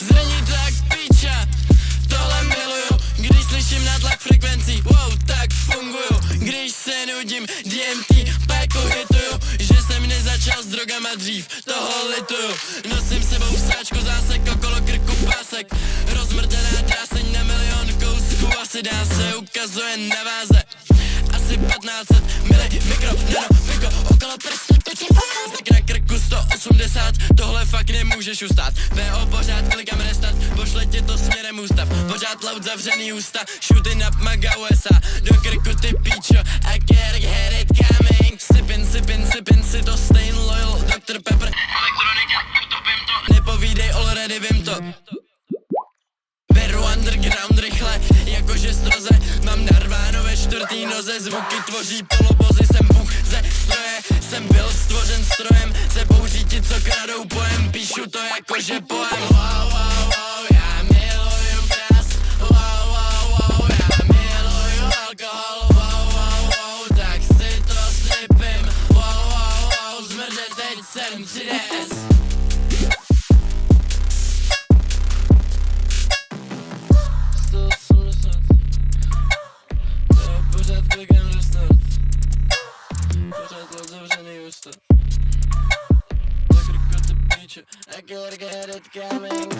Zraní to jak píča, tohle miluju. Když slyším nátlak frekvencí, wow, tak funguju. Když se nudím, DMT, péku hituju. Že jsem nezačal s drogama dřív, toho lituju. Nosím sebou sáčku, zásek, okolo krku pásek. Rozmrdaná dráseň na milion kousků, asi dá se, ukazuje na váze. Asi 1500 mikro, nano, piko, okolo prstů točím tak na krku 180, tohle fakt nemůžeš ustát. VO pořád klikám restart, pošle ti to směrem ústav. Pořád loud zavřený ústa, shooting up maga USA. Do krku ty píčo, I can't get it coming. Sippin, si to stain loyal, Dr. Pepper. Elektronika, utopím to, nepovídej, already vím to. Beru underground rychle, jakože stroze. Mám narváno ve čtvrtý noze, zvuky tvoří polobozy. Jsem bůh ze stroje, jsem byl stvořen strojem. Se bouří ti, co kradou pojem, píšu to jakože pojem. Wow, wow, wow, já miluju krás. Wow, wow, wow, já miluju alkohol. Wow, wow, wow, tak si to slipím. Wow, wow, wow, zmrde teď jsem 3DS. I gotta get it coming.